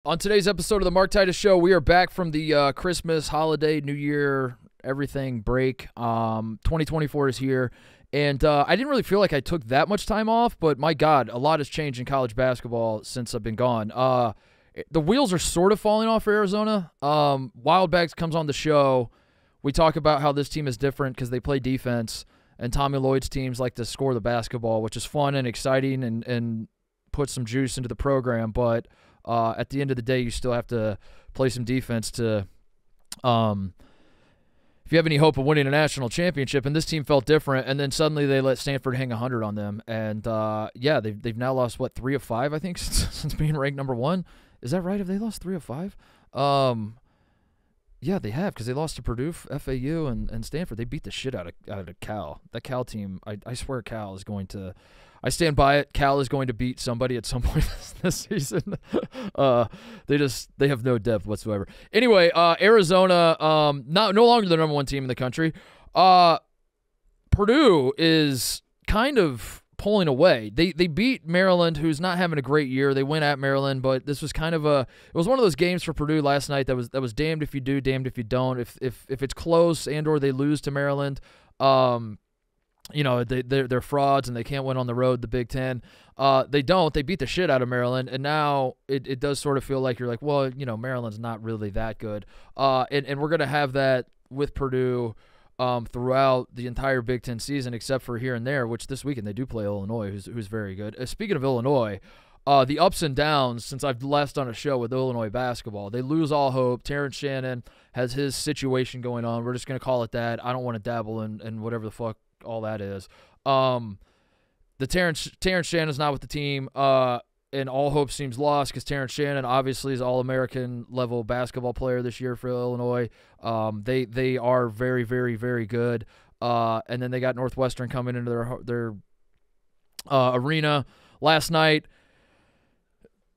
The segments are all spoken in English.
On today's episode of the Mark Titus Show, we are back from the Christmas, holiday, New Year, everything break. 2024 is here, and I didn't really feel like I took that much time off, but my God, a lot has changed in college basketball since I've been gone. The wheels are sort of falling off for Arizona. Wildbags comes on the show. We talk about how this team is different because they play defense, and Tommy Lloyd's teams like to score the basketball, which is fun and exciting and put some juice into the program, but at the end of the day, you still have to play some defense to if you have any hope of winning a national championship. And this team felt different, and then suddenly they let Stanford hang 100 on them. And, they've now lost, 3 of 5, I think, since being ranked number 1. Is that right? Have they lost 3 of 5? Yeah, they have, because they lost to Purdue, FAU, and Stanford. They beat the shit out of Cal. That Cal team, I swear Cal is going to – I stand by it. Cal is going to beat somebody at some point this season. They have no depth whatsoever. Anyway, Arizona, no longer the number 1 team in the country. Purdue is kind of pulling away. They beat Maryland, who's not having a great year. They win at Maryland, but this was kind of it was one of those games for Purdue last night that was damned if you do, damned if you don't. If it's close and or they lose to Maryland, they're frauds and they can't win on the road, the Big Ten. They don't. They beat the shit out of Maryland, and now it does sort of feel like you're like, well, Maryland's not really that good. And we're going to have that with Purdue throughout the entire Big Ten season, except for here and there, which this weekend they do play Illinois, who's very good. Speaking of Illinois, the ups and downs since I've last done a show with Illinois basketball, they lose all hope. Terrence Shannon has his situation going on. We're just going to call it that. I don't want to dabble in whatever the fuck all that is. The Terrence Shannon's not with the team, and all hope seems lost because Terrence Shannon obviously is All-American level basketball player this year for Illinois. They are very, very, very good. And then they got Northwestern coming into their arena last night.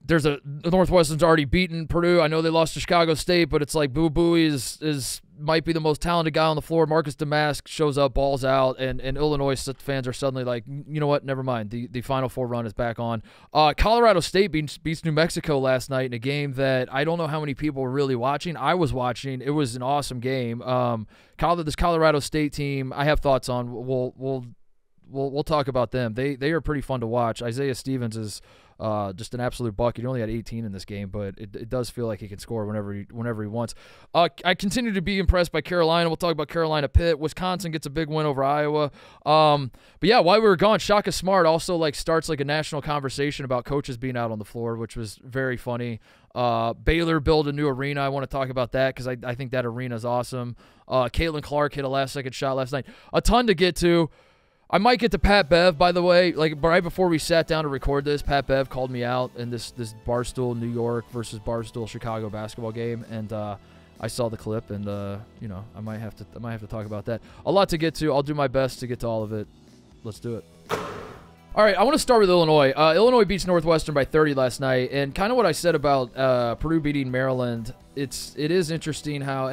Northwestern's already beaten Purdue. I know they lost to Chicago State, but it's like Boo Buie is might be the most talented guy on the floor. Marcus Damask shows up, balls out, and Illinois fans are suddenly like, you know what? Never mind. The Final Four run is back on. Colorado State beats New Mexico last night in a game that I don't know how many people were really watching. I was watching. It was an awesome game. This Colorado State team, I have thoughts on. We'll talk about them. They are pretty fun to watch. Isaiah Stevens is just an absolute bucket. He only had 18 in this game, but it does feel like he can score whenever he wants. I continue to be impressed by Carolina. We'll talk about Carolina Pitt. Wisconsin gets a big win over Iowa. But yeah, while we were gone, Shaka Smart also starts a national conversation about coaches being out on the floor, which was very funny. Baylor built a new arena. I want to talk about that because I think that arena is awesome. Caitlyn Clark hit a last-second shot last night. A ton to get to. I might get to Pat Bev, by the way. Right before we sat down to record this, Pat Bev called me out in this Barstool New York versus Barstool Chicago basketball game, and I saw the clip, and I might have to talk about that. A lot to get to. I'll do my best to get to all of it. Let's do it. All right, I want to start with Illinois. Illinois beats Northwestern by 30 last night, and kind of what I said about Purdue beating Maryland. It is interesting how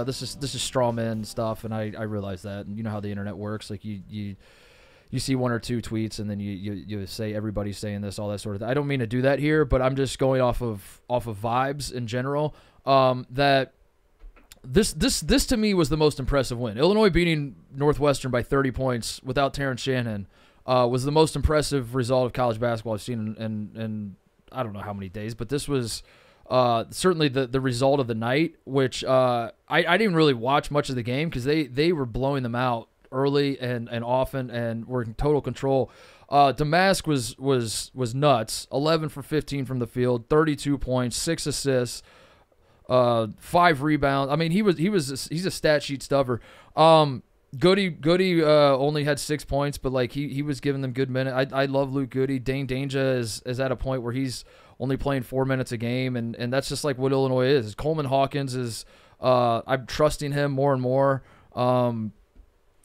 this is straw man stuff, and I realize that, and you know how the internet works. Like you see 1 or 2 tweets, and then you say everybody's saying this, all that sort of thing. I don't mean to do that here, but I'm just going off of vibes in general. That this to me was the most impressive win. Illinois beating Northwestern by 30 points without Terrence Shannon was the most impressive result of college basketball I've seen in I don't know how many days, but this was certainly the result of the night, which I didn't really watch much of the game because they were blowing them out early and often and were in total control. Damask was nuts. 11 for 15 from the field, 32 points, 6 assists, 5 rebounds. I mean, he's a stat sheet stuffer. Goody only had 6 points, but he was giving them good minutes. I love Luke Goody. Dane Danger is at a point where he's only playing 4 minutes a game, and that's just what Illinois is. Coleman Hawkins is I'm trusting him more and more.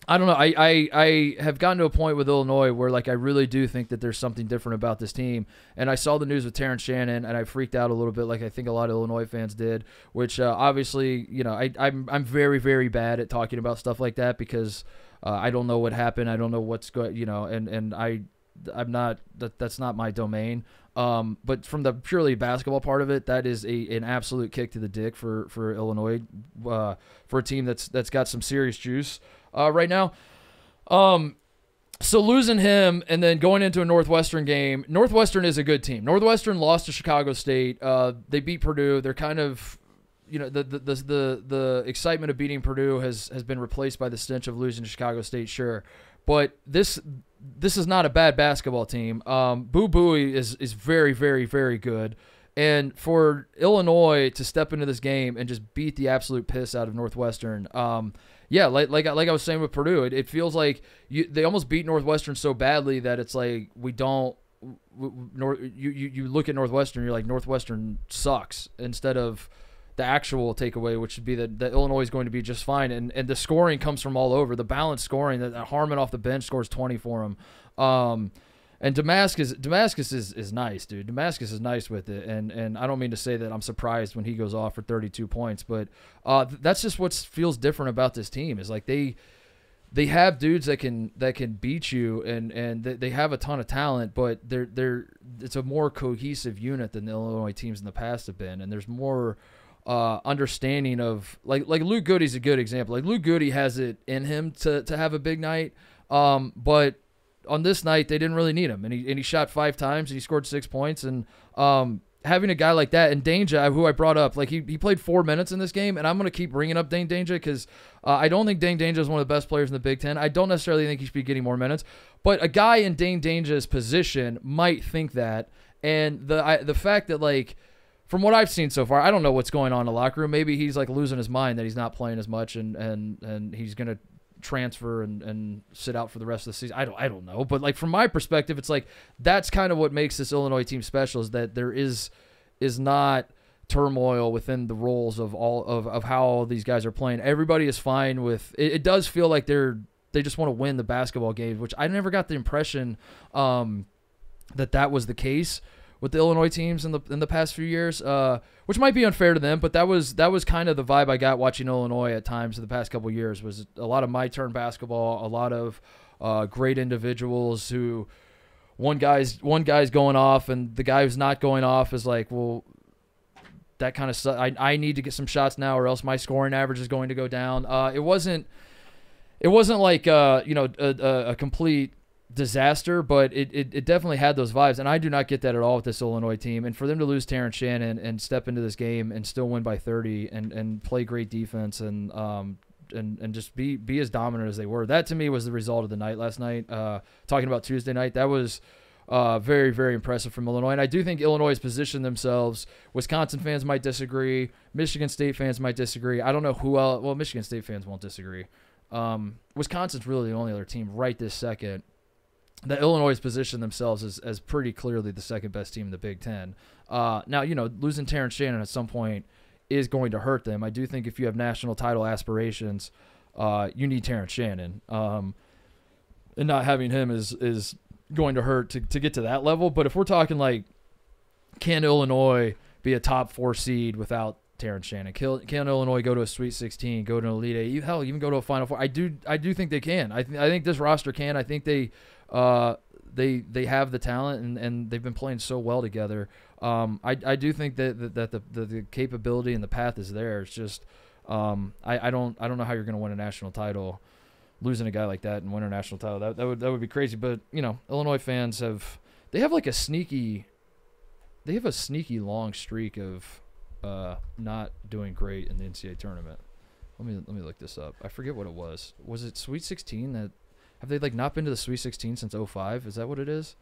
I don't know. I have gotten to a point with Illinois where I really do think that there's something different about this team. And I saw the news with Terrence Shannon, and I freaked out a little bit, like I think a lot of Illinois fans did. Which obviously, I'm very, very bad at talking about stuff like that because I don't know what happened. I don't know what's going. And I'm not. That's not my domain. But from the purely basketball part of it, that is an absolute kick to the dick for Illinois, for a team that's got some serious juice right now. So losing him and then going into a Northwestern game, Northwestern is a good team. Northwestern lost to Chicago State. They beat Purdue. They're kind of, the excitement of beating Purdue has been replaced by the stench of losing to Chicago State, sure. But this is not a bad basketball team. Boo Buie is very, very, very good. And for Illinois to step into this game and just beat the absolute piss out of Northwestern, like I was saying with Purdue, it feels like they almost beat Northwestern so badly that it's like you look at Northwestern, you're like, Northwestern sucks, instead of the actual takeaway, which would be that Illinois is going to be just fine. And the scoring comes from all over. The balanced scoring, that Harmon off the bench scores 20 for him. And Damascus is nice, dude. Damascus is nice with it. And I don't mean to say that I'm surprised when he goes off for 32 points, but that's just what feels different about this team, is like they have dudes that can beat you, and they have a ton of talent, but it's a more cohesive unit than the Illinois teams in the past have been. And there's more understanding of like Luke Goody's a good example. Like Luke Goody has it in him to have a big night, but on this night they didn't really need him, and he shot 5 times and he scored 6 points. And having a guy like that, and Danger, who I brought up, like he played 4 minutes in this game, and I'm gonna keep bringing up Dane Danger because I don't think Dane Danger is one of the best players in the Big Ten. I don't necessarily think he should be getting more minutes, but a guy in Dane Danger's position might think that. And the fact that, like, from what I've seen so far, I don't know what's going on in the locker room. Maybe he's like losing his mind that he's not playing as much, and he's gonna transfer and sit out for the rest of the season. I don't know, but like from my perspective, it's like that's kind of what makes this Illinois team special, is that there is not turmoil within the roles of how all these guys are playing. Everybody is fine with it. It does feel like they just want to win the basketball game, which I never got the impression that was the case with the Illinois teams in the past few years, which might be unfair to them, but that was kind of the vibe I got watching Illinois at times in the past couple of years. Was a lot of my turn basketball, a lot of great individuals who one guy's going off, and the guy who's not going off is like, well, that kind of I need to get some shots now, or else my scoring average is going to go down. It wasn't like a complete disaster, but it definitely had those vibes, and I do not get that at all with this Illinois team. And for them to lose Terrence Shannon and step into this game and still win by 30 and play great defense and just be as dominant as they were, that to me was the result of the night last night. Talking about Tuesday night, that was very, very impressive from Illinois. And I do think Illinois has positioned themselves. Wisconsin fans might disagree. Michigan State fans might disagree. I don't know who else. Well, Michigan State fans won't disagree. Wisconsin's really the only other team right this second. The Illinois has positioned themselves as pretty clearly the second best team in the Big Ten. Now, losing Terrence Shannon at some point is going to hurt them. I do think if you have national title aspirations, you need Terrence Shannon. And not having him is going to hurt to get to that level. But if we're talking like, can Illinois be a top 4 seed without Terrence Shannon? Can Illinois go to a Sweet 16, go to an Elite 8, hell, even go to a Final Four? I do think they can. I think this roster can. I think they have the talent, and they've been playing so well together. I do think that the capability and the path is there. It's just I don't know how you're going to win a national title, losing a guy like that and win a national title. That would be crazy. But Illinois fans have a sneaky long streak of not doing great in the NCAA tournament. Let me look this up. I forget what it was. Was it Sweet 16 that? Have they not been to the Sweet 16 since 2005? Is that what it is?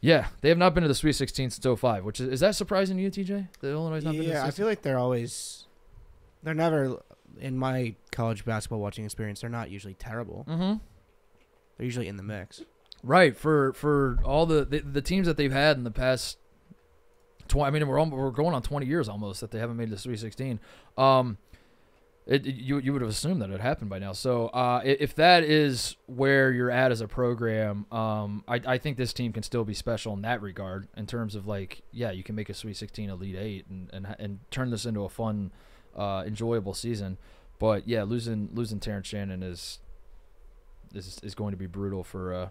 Yeah, they have not been to the Sweet 16 since 2005, which is that surprising to you, TJ? That Illinois not been to the 16? I feel like they're never, in my college basketball watching experience, they're not usually terrible. Mm-hmm. They're usually in the mix. Right, for all the teams that they've had in the past 20, I mean, we're going on 20 years almost that they haven't made the Sweet 16. You would have assumed that it happened by now. So if that is where you're at as a program, I think this team can still be special in that regard, in terms of you can make a Sweet 16, Elite 8, and turn this into a fun, enjoyable season. But yeah, losing Terrence Shannon is going to be brutal for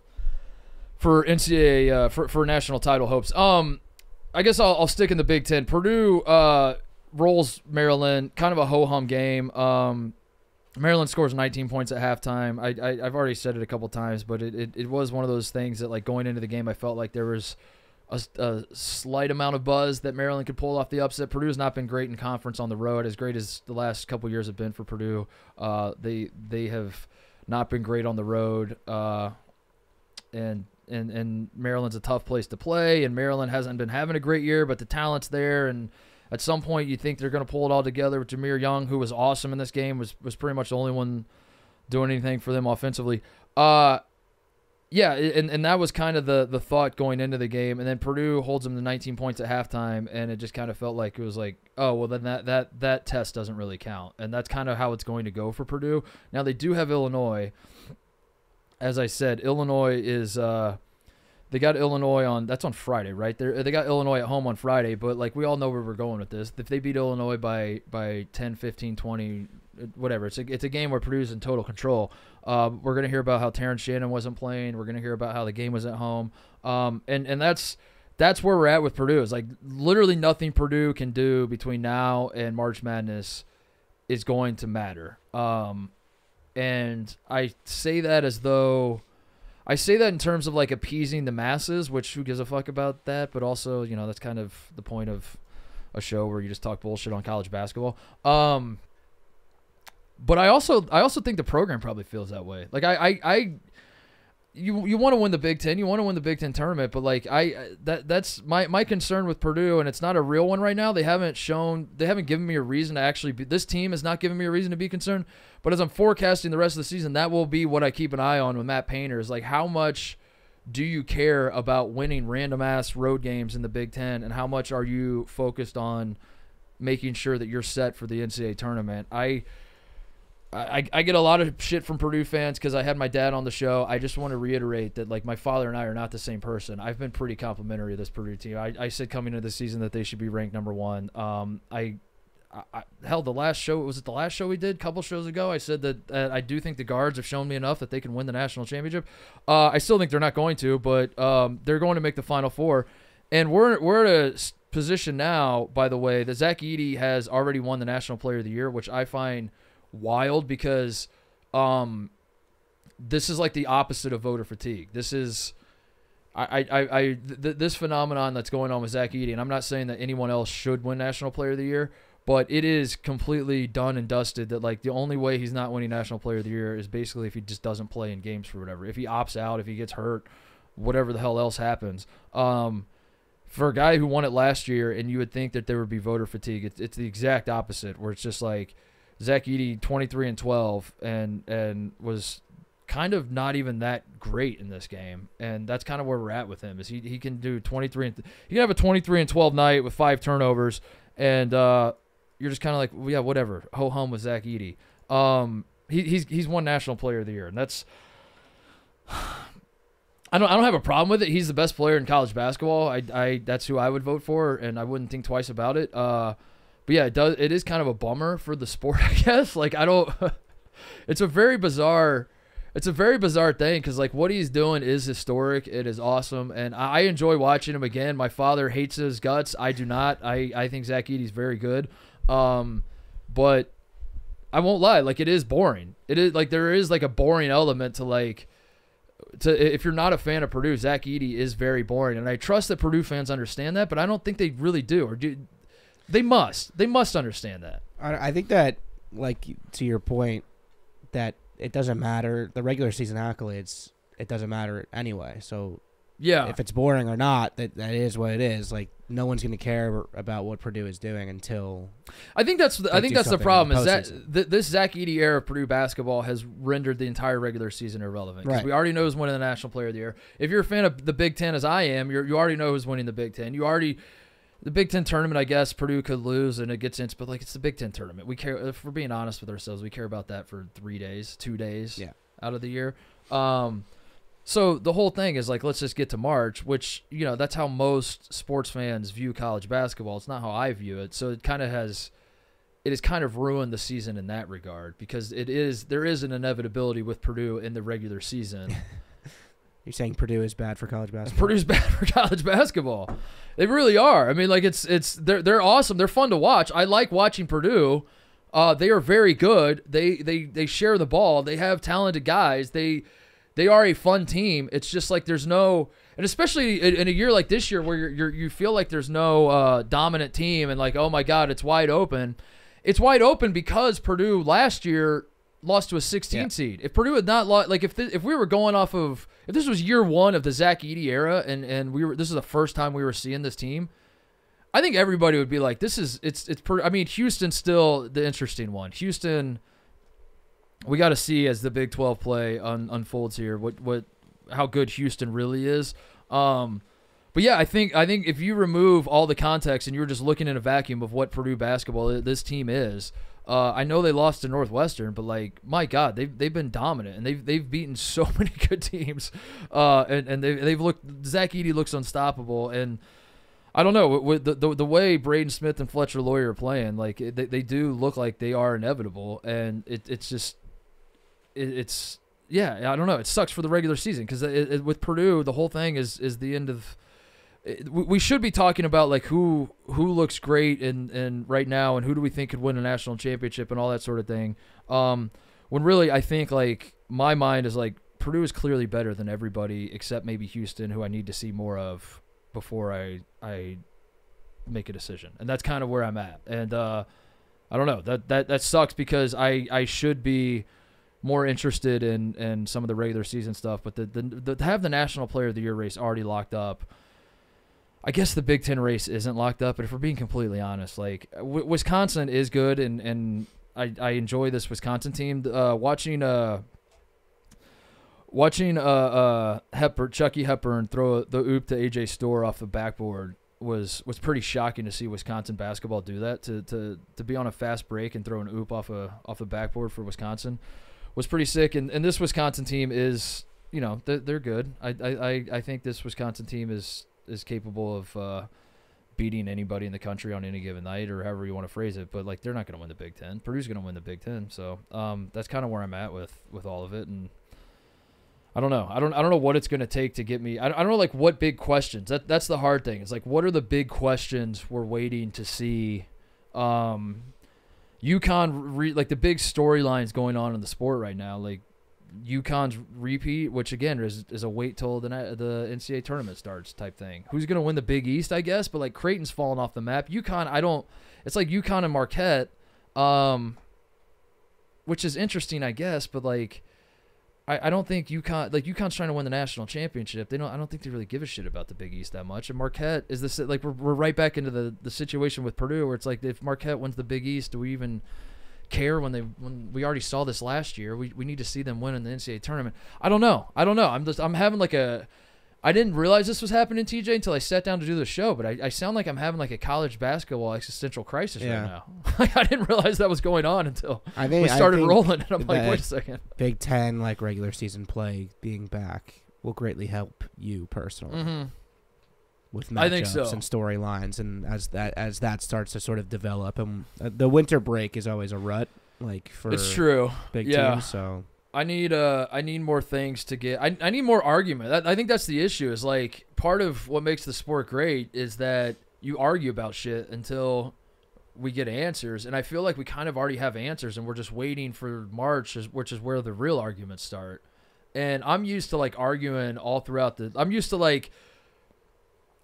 NCAA for national title hopes. I guess I'll stick in the Big Ten. Purdue rolls Maryland, kind of a ho-hum game. Maryland scores 19 points at halftime. I've already said it a couple times, but it was one of those things that, like, going into the game, I felt like there was a slight amount of buzz that Maryland could pull off the upset. Purdue has not been great in conference on the road, as great as the last couple years have been for Purdue. They have not been great on the road, and Maryland's a tough place to play, and Maryland hasn't been having a great year, but the talent's there, and at some point you think they're going to pull it all together. With Jameer Young, who was awesome in this game, was pretty much the only one doing anything for them offensively. Yeah, and that was kind of the thought going into the game, and then Purdue holds them to 19 points at halftime, and it just kind of felt like it was like, oh, well, then that test doesn't really count, and that's kind of how it's going to go for Purdue. Now, they do have Illinois. As I said, Illinois is they got Illinois on Friday, right? They got Illinois at home on Friday, but, like, we all know where we're going with this. If they beat Illinois by 10, 15, 20, whatever, it's a game where Purdue's in total control. We're going to hear about how Terrence Shannon wasn't playing. We're going to hear about how the game was at home. And that's where we're at with Purdue. It's like literally nothing Purdue can do between now and March Madness is going to matter. And I say that in terms of, like, appeasing the masses, which who gives a fuck about that? But also, you know, that's kind of the point of a show where you just talk bullshit on college basketball. But I also think the program probably feels that way. Like, you want to win the Big Ten, you want to win the Big Ten tournament, but, like, that's my concern with Purdue, and it's not a real one right now. They haven't given me a reason to actually be. This team has not given me a reason to be concerned. But as I'm forecasting the rest of the season, that will be what I keep an eye on with Matt Painter. Is like, how much do you care about winning random ass road games in the Big Ten, and how much are you focused on making sure that you're set for the NCAA tournament? I get a lot of shit from Purdue fans because I had my dad on the show. I just want to reiterate that, like, my father and I are not the same person. I've been pretty complimentary of this Purdue team. I said coming into the season that they should be ranked number one. Hell, the last show we did a couple shows ago, I said that I do think the guards have shown me enough that they can win the national championship. I still think they're not going to, but they're going to make the Final Four. And we're at a position now, by the way, that Zach Edey has already won the National Player of the Year, which I find wild because this is like the opposite of voter fatigue. This is this phenomenon that's going on with Zach Edey, and I'm not saying that anyone else should win National Player of the Year, but it is completely done and dusted that, like, the only way he's not winning National Player of the Year is basically if he just doesn't play in games for whatever. If he opts out, if he gets hurt, whatever the hell else happens. For a guy who won it last year, and you would think that there would be voter fatigue, it's the exact opposite, where it's just like Zach Edey 23-12 and was kind of not even that great in this game, and that's kind of where we're at with him. Is he can do 23 and he can have a 23-12 night with 5 turnovers, and you're just kind of like, well, yeah, whatever. Ho hum with Zach Edey. He's won National Player of the Year, and that's I don't have a problem with it. He's the best player in college basketball. That's who I would vote for, and I wouldn't think twice about it. But yeah, it is kind of a bummer for the sport, I guess. Like, I don't. It's a very bizarre thing because, like, what he's doing is historic. It is awesome, and I enjoy watching him again. My father hates his guts. I do not. I think Zach Edey's very good. But I won't lie. Like, it is boring. It is like there is like a boring element to, like, if you're not a fan of Purdue, Zach Edey is very boring, and I trust that Purdue fans understand that, but I don't think they really do. Or do they? Must understand that. I think that, like, to your point, that it doesn't matter. The regular season accolades, it doesn't matter anyway. So yeah, if it's boring or not, that is what it is. Like, no one's going to care about what Purdue is doing until. I think that's the problem. Is that this Zach Edey era of Purdue basketball has rendered the entire regular season irrelevant. Because we already know who's winning the National Player of the Year. If you're a fan of the Big Ten, as I am, you already know who's winning the Big Ten. The Big Ten tournament, I guess Purdue could lose and it gets in, but, like, it's the Big Ten tournament. We care, if we're being honest with ourselves, we care about that for 2 days out of the year. So the whole thing is, like, let's just get to March, which, you know, that's how most sports fans view college basketball. It's not how I view it. So it has kind of ruined the season in that regard because there is an inevitability with Purdue in the regular season. You're saying Purdue is bad for college basketball? Purdue's bad for college basketball. They really are. I mean, like they're awesome. They're fun to watch. I like watching Purdue. They are very good. They share the ball. They have talented guys. They are a fun team. It's just like there's no, and especially in a year like this year where you feel like there's no dominant team and like, oh my God, it's wide open. It's wide open because Purdue last year lost to a 16 seed. If Purdue had not lost, like if we were going off of, if this was year one of the Zach Edey era and this is the first time we were seeing this team, I think everybody would be like, I mean, Houston's still the interesting one. Houston, we got to see as the Big 12 play unfolds here how good Houston really is. But yeah, I think if you remove all the context and you're just looking in a vacuum of what Purdue basketball this team is, I know they lost to Northwestern, but like my God, they've been dominant and they've beaten so many good teams, and they've looked. Zach Edey looks unstoppable, and I don't know with the way Braden Smith and Fletcher Loyer are playing, like they do look like they are inevitable, and it's yeah, I don't know. It sucks for the regular season because with Purdue, the whole thing is the end of. We should be talking about like who looks great and right now and who do we think could win a national championship and all that sort of thing. When really I think like my mind is like Purdue is clearly better than everybody except maybe Houston, who I need to see more of before I make a decision. And that's kind of where I'm at. And I don't know. That sucks because I should be more interested in some of the regular season stuff, but to have the National Player of the Year race already locked up. I guess the Big Ten race isn't locked up, but if we're being completely honest, like Wisconsin is good, and I enjoy this Wisconsin team. Watching Chucky Hepburn throw the oop to AJ Storr off the backboard was pretty shocking to see Wisconsin basketball do that. To be on a fast break and throw an oop off the backboard for Wisconsin was pretty sick. And this Wisconsin team is, you know, they're good. I think this Wisconsin team is capable of beating anybody in the country on any given night, or however you want to phrase it. But like, they're not going to win the Big Ten. Purdue's going to win the Big Ten. So that's kind of where I'm at with all of it. And I don't know. I don't know what it's going to take to get me. I don't know like what big questions. That's the hard thing. It's like, what are the big questions we're waiting to see? UConn, like the big storylines going on in the sport right now, like UConn's repeat, which again is a wait till the NCAA tournament starts type thing. Who's going to win the Big East, I guess, but like Creighton's fallen off the map. UConn, it's like UConn and Marquette, which is interesting, I guess, but like I don't think UConn's trying to win the national championship. I don't think they really give a shit about the Big East that much. And Marquette is this, like we're right back into the situation with Purdue where it's like, if Marquette wins the Big East, do we even care when we already saw this last year? We need to see them win in the NCAA tournament. I don't know. I'm having like I didn't realize this was happening, TJ, until I sat down to do the show, but I sound like I'm having like a college basketball existential crisis right now. I didn't realize that was going on until we started rolling, and I'm like, wait a second. Big Ten, like regular season play being back will greatly help you personally with matchups and storylines, and as that starts to sort of develop. And the winter break is always a rut, like for it's true. Big teams, so. I need more things to get. I need more argument. I think that's the issue. Is like part of what makes the sport great is that you argue about shit until we get answers. And I feel like we kind of already have answers, and we're just waiting for March, which is where the real arguments start. And I'm used to like arguing all throughout I'm used to like,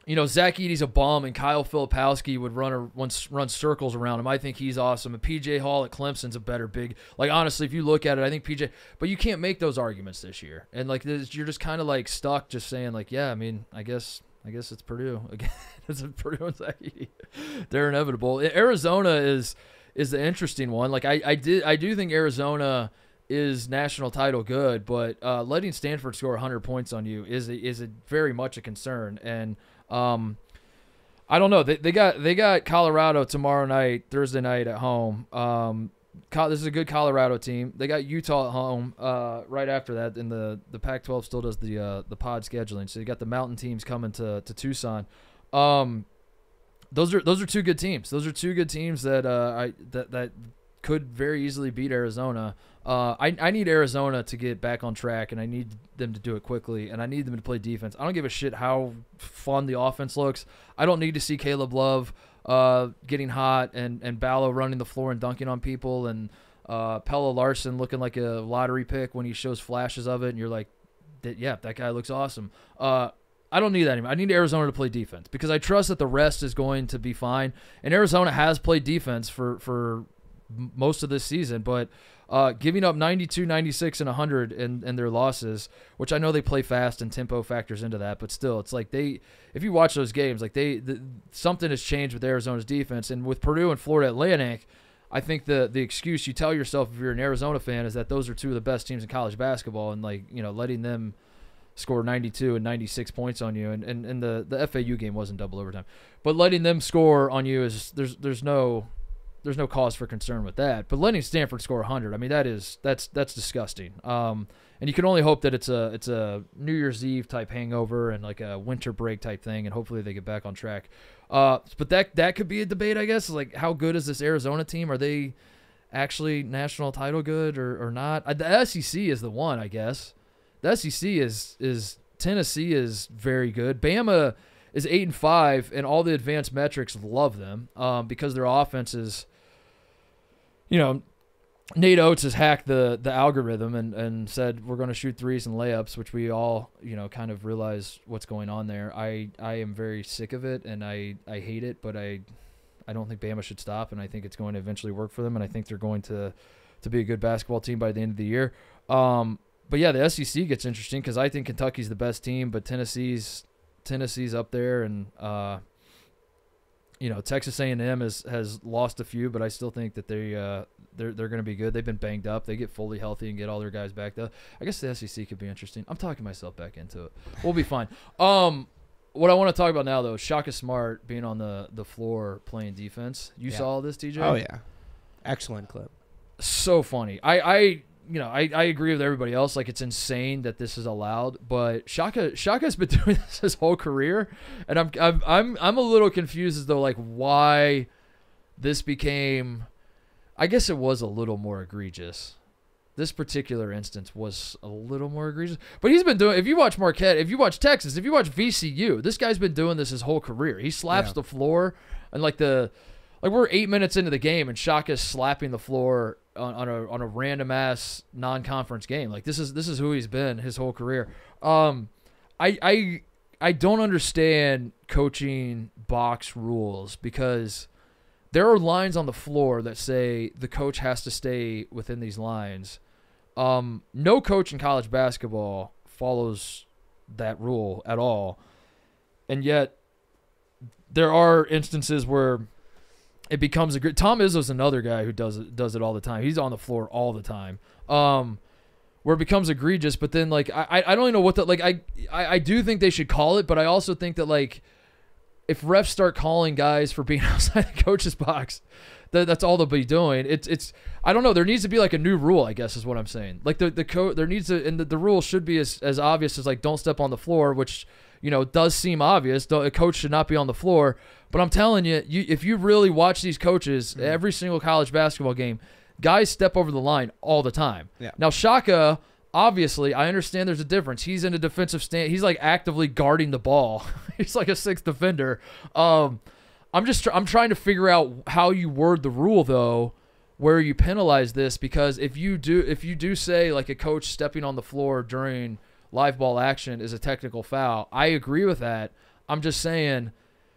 you know, Zach Edey's a bum, and Kyle Filipowski would run circles around him. I think he's awesome. And PJ Hall at Clemson's a better big. Like, honestly, if you look at it, I think PJ. But you can't make those arguments this year. And like, you're just kind of like stuck, just saying like, yeah, I mean, I guess it's Purdue again. It's Purdue and Zach Edey. They're inevitable. Arizona is the interesting one. Like, I do think Arizona is national title good, but letting Stanford score 100 points on you is a very much a concern. And I don't know. They got Colorado tomorrow night, Thursday night at home. This is a good Colorado team. They got Utah at home right after that, and the Pac-12 still does the pod scheduling. So you got the Mountain teams coming to Tucson. Those are two good teams. Those are two good teams that could very easily beat Arizona. I need Arizona to get back on track, and I need them to do it quickly, and I need them to play defense. I don't give a shit how fun the offense looks. I don't need to see Caleb Love getting hot and Ballo running the floor and dunking on people, and Pella Larson looking like a lottery pick when he shows flashes of it, and you're like, yeah, that guy looks awesome. I don't need that anymore. I need Arizona to play defense because I trust that the rest is going to be fine. And Arizona has played defense for most of this season, but giving up 92, 96, and 100 in their losses, which I know they play fast and tempo factors into that, but still, it's like if you watch those games, like something has changed with Arizona's defense. And with Purdue and Florida Atlantic, I think the excuse you tell yourself if you're an Arizona fan is that those are two of the best teams in college basketball, and letting them score 92 and 96 points on you, and the FAU game wasn't double overtime, but letting them score on you is there's no cause for concern with that. But letting Stanford score 100, I mean, that's disgusting. And you can only hope that it's a New Year's Eve type hangover and like a winter break type thing, and hopefully they get back on track. But that could be a debate, I guess. Like, how good is this Arizona team? Are they actually national title good or not? The SEC is the one, I guess. The SEC is Tennessee is very good. Bama is 8-5, and all the advanced metrics love them because their offense is, Nate Oates has hacked the algorithm and said we're going to shoot threes and layups, which we all kind of realize what's going on there. I am very sick of it, and I hate it, but I don't think Bama should stop, and I think it's going to eventually work for them, and I think they're going to be a good basketball team by the end of the year. But yeah, the SEC gets interesting because I think Kentucky's the best team, but Tennessee's up there, and Texas A&M has lost a few, but I still think that they're going to be good. They've been banged up. They get fully healthy and get all their guys back though. I guess the SEC could be interesting. I'm talking myself back into it. We'll be fine. What I want to talk about now though is Shaka Smart being on the floor playing defense. You saw this, TJ? Oh yeah, excellent clip. So funny. I agree with everybody else. Like, it's insane that this is allowed, but Shaka's been doing this his whole career, and I'm a little confused as though like why this became. I guess it was a little more egregious. This particular instance was a little more egregious, but he's been doing. If you watch Marquette, if you watch Texas, if you watch VCU, this guy's been doing this his whole career. He slaps the floor, and we're 8 minutes into the game, and Shaka's slapping the floor on a random ass non-conference game. Like, this is who he's been his whole career. I don't understand coaching box rules because there are lines on the floor that say the coach has to stay within these lines. No coach in college basketball follows that rule at all, and yet there are instances where it becomes Tom Izzo's another guy who does it all the time. He's on the floor all the time. Where it becomes egregious, but then like I don't even know what I do think they should call it, but I also think that like if refs start calling guys for being outside the coach's box, that's all they'll be doing. It's I don't know. There needs to be like a new rule, I guess is what I'm saying. Like there needs to, and the rule should be as obvious as like don't step on the floor, which does seem obvious. A coach should not be on the floor. But I'm telling you, if you really watch these coaches, every single college basketball game, guys step over the line all the time. Yeah. Now, Shaka, obviously, I understand there's a difference. He's in a defensive stand. He's like actively guarding the ball. He's like a sixth defender. I'm trying to figure out how you word the rule, though, where you penalize this, because if you do say like a coach stepping on the floor during live ball action is a technical foul, I agree with that. I'm just saying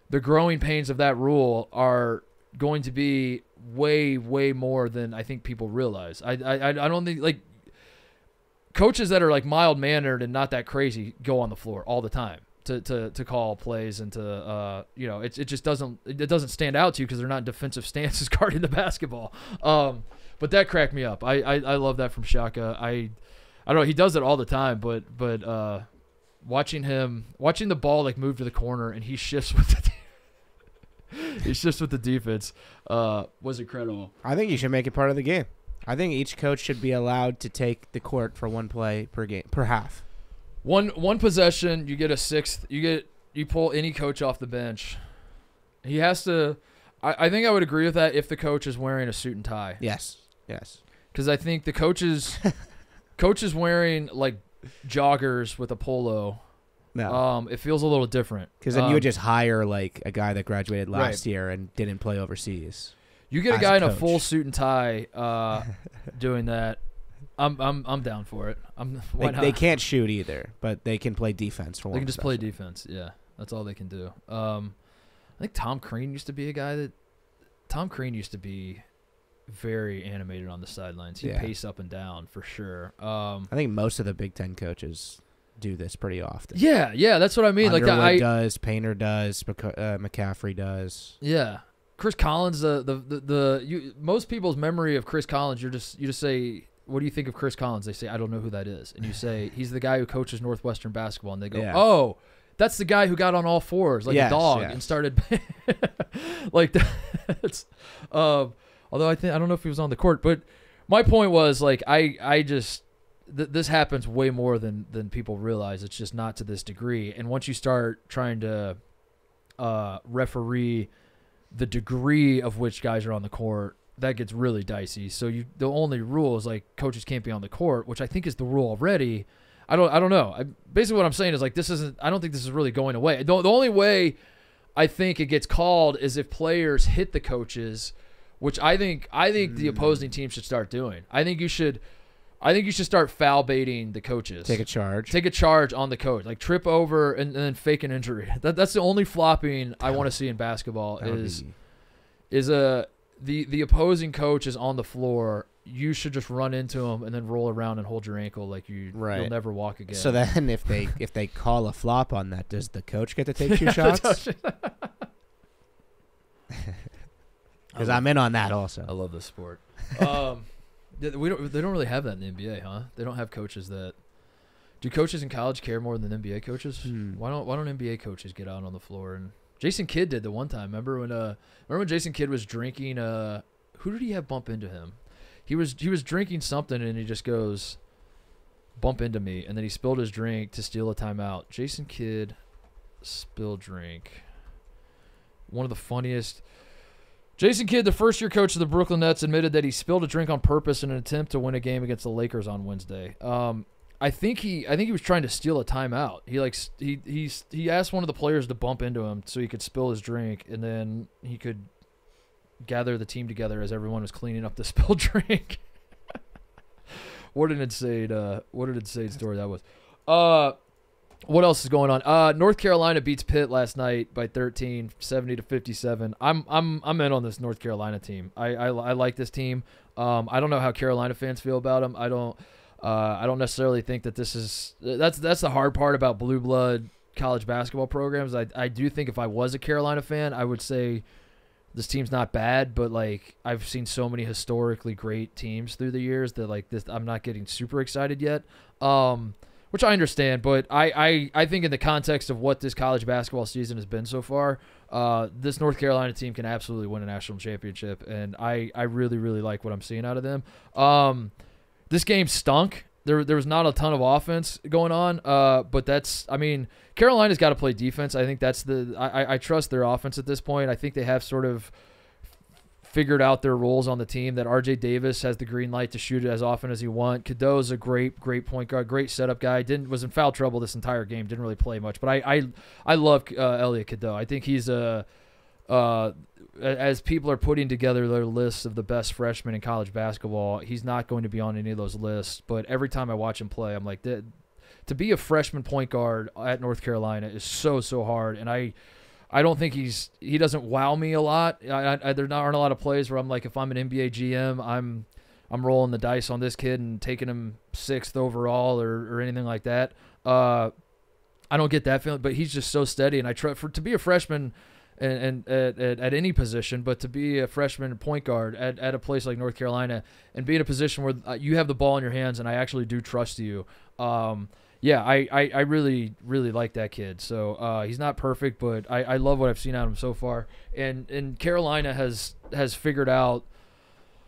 the growing pains of that rule are going to be way, way more than I think people realize. I don't think like coaches that are like mild mannered and not that crazy go on the floor all the time to call plays and to it just doesn't stand out to you because they're not in defensive stances guarding the basketball. But that cracked me up. I love that from Shaka. I don't know, he does it all the time, but watching the ball like move to the corner and he shifts with the defense was incredible. I think you should make it part of the game. I think each coach should be allowed to take the court for one play per game, per half. One possession, you get a sixth. You pull any coach off the bench. He has to. I think I would agree with that if the coach is wearing a suit and tie. Yes. Because I think the coach is wearing like joggers with a polo. No. It feels a little different. Because then you would just hire like a guy that graduated last year and didn't play overseas. You get a guy in a full suit and tie doing that. I'm down for it. They can't shoot either, but they can play defense for one. They can just play defense. Yeah, that's all they can do. I think Tom Crean used to be a guy that. Tom Crean used to be very animated on the sidelines. He'd pace up and down for sure. I think most of the Big Ten coaches do this pretty often. Yeah, that's what I mean. Underwood does, Painter does, McCaffrey does. Yeah, Chris Collins. Most people's memory of Chris Collins, you just say, "What do you think of Chris Collins?" They say, "I don't know who that is," and you say, "He's the guy who coaches Northwestern basketball," and they go, "Oh, that's the guy who got on all fours like a dog and started like that's." Although I don't know if he was on the court, but my point was like this happens way more than people realize. It's just not to this degree. And once you start trying to referee the degree of which guys are on the court, that gets really dicey. So the only rule is like coaches can't be on the court, which I think is the rule already. I don't know. Basically what I'm saying is like I don't think this is really going away. The only way I think it gets called is if players hit the coaches, which I think the opposing team should start doing. I think you should start foul baiting the coaches. Take a charge on the coach. Like trip over and then fake an injury. That's the only flopping I want to see in basketball is the opposing coach is on the floor. You should just run into him and then roll around and hold your ankle like you'll never walk again. So then if they call a flop on that, does the coach get to take 2 shots? Because I'm in on that also. I love this sport. They don't really have that in the NBA, huh? They don't have coaches that. Do coaches in college care more than NBA coaches? Why don't NBA coaches get out on the floor? And Jason Kidd did the one time. Remember when Jason Kidd was drinking? Who did he have bump into him? He was drinking something and he just goes, bump into me, and then he spilled his drink to steal a timeout. Jason Kidd spilled drink. One of the funniest. Jason Kidd, the first-year coach of the Brooklyn Nets, admitted that he spilled a drink on purpose in an attempt to win a game against the Lakers on Wednesday. I think he was trying to steal a timeout. He asked one of the players to bump into him so he could spill his drink, and then he could gather the team together as everyone was cleaning up the spilled drink. What an insane story that was. What else is going on? North Carolina beats Pitt last night by 13, 70-57. I'm in on this North Carolina team. I like this team. I don't know how Carolina fans feel about them. I don't necessarily think that that's the hard part about blue blood college basketball programs. I do think if I was a Carolina fan, I would say this team's not bad, but like I've seen so many historically great teams through the years that like this I'm not getting super excited yet. Which I understand, but I think in the context of what this college basketball season has been so far, this North Carolina team can absolutely win a national championship, and I really, really like what I'm seeing out of them. This game stunk. There was not a ton of offense going on, but Carolina's got to play defense. I think I trust their offense at this point. I think they have sort of figured out their roles on the team, that RJ Davis has the green light to shoot it as often as he wants. Cadeau's a great point guard, great setup guy. Was in foul trouble this entire game, didn't really play much, but I love Elliot Cadeau. I think he's as people are putting together their lists of the best freshmen in college basketball, he's not going to be on any of those lists, but every time I watch him play, I'm like, to be a freshman point guard at North Carolina is so hard, and I don't think he doesn't wow me a lot. There aren't a lot of plays where I'm like, if I'm an NBA GM, I'm rolling the dice on this kid and taking him 6th overall or anything like that. I don't get that feeling, but he's just so steady, and I try to be a freshman and at any position, but to be a freshman point guard at a place like North Carolina and be in a position where you have the ball in your hands and I actually do trust you. Yeah, I really, really like that kid. So he's not perfect, but I love what I've seen out of him so far. And Carolina has figured out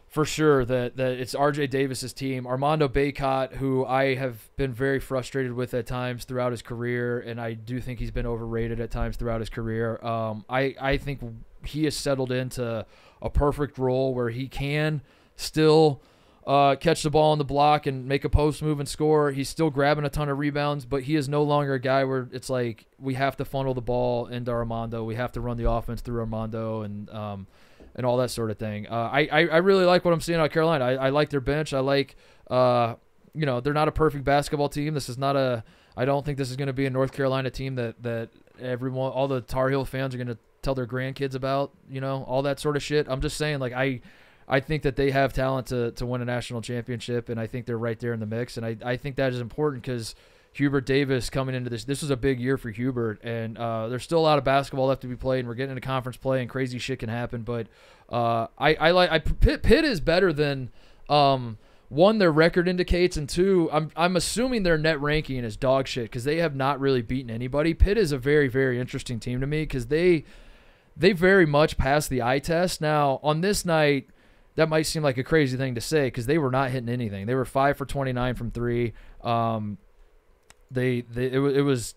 for sure that it's RJ Davis's team. Armando Bacot, who I have been very frustrated with at times throughout his career, and I do think he's been overrated at times throughout his career. I think he has settled into a perfect role where he can still catch the ball on the block and make a post move and score. He's still grabbing a ton of rebounds, but he is no longer a guy where it's like we have to funnel the ball into Armando. We have to run the offense through Armando and all that sort of thing. I really like what I'm seeing out of Carolina. I like their bench. I like, they're not a perfect basketball team. This is not I don't think this is going to be a North Carolina team that everyone, all the Tar Heel fans are going to tell their grandkids about, all that sort of shit. I'm just saying, like, I think that they have talent to win a national championship, and I think they're right there in the mix. And I think that is important because Hubert Davis coming into this was a big year for Hubert, and there's still a lot of basketball left to be played, and we're getting into conference play, and crazy shit can happen. But Pitt is better than one, their record indicates, and two, I'm assuming their net ranking is dog shit because they have not really beaten anybody. Pitt is a very, very interesting team to me because they very much passed the eye test. Now on this night, that might seem like a crazy thing to say because they were not hitting anything. They were 5 for 29 from three. It was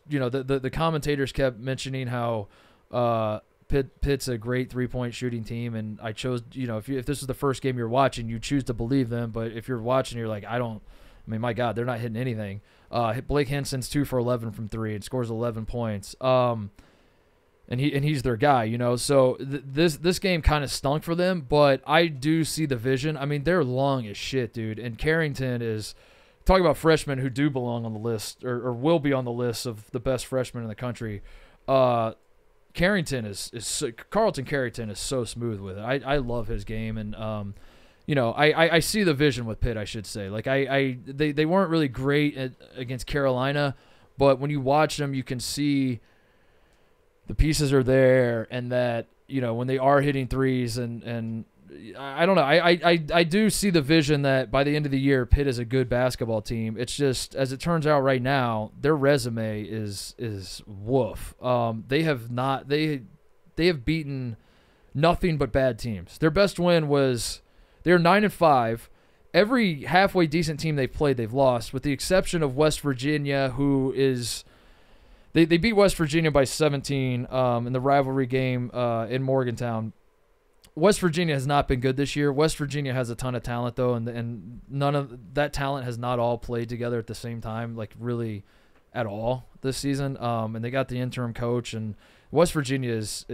the commentators kept mentioning how Pitt's a great 3-point shooting team, and I chose, if this is the first game you're watching, you choose to believe them, but if you're watching, you're like, my God, they're not hitting anything. Blake Henson's 2 for 11 from three and scores 11 points. And he's their guy, so this game kind of stunk for them, but I do see the vision. I mean, they're long as shit, dude, and Carrington is talking about freshmen who do belong on the list or will be on the list of the best freshmen in the country. Carrington Carlton Carrington is so smooth with it. I love his game, and I see the vision with Pitt, I should say. Like they weren't really great against Carolina, but when you watch them, you can see the pieces are there, and that when they are hitting threes, and I don't know. I do see the vision that by the end of the year, Pitt is a good basketball team. It's just, as it turns out right now, their resume is woof. They have beaten nothing but bad teams. Their best win was they're 9-5. Every halfway decent team they've played, they've lost, with the exception of West Virginia, who is they beat West Virginia by 17 in the rivalry game in Morgantown. West Virginia has not been good this year. West Virginia has a ton of talent, though, and none of that talent has not all played together at the same time, like really at all this season. And they got the interim coach, and West Virginia is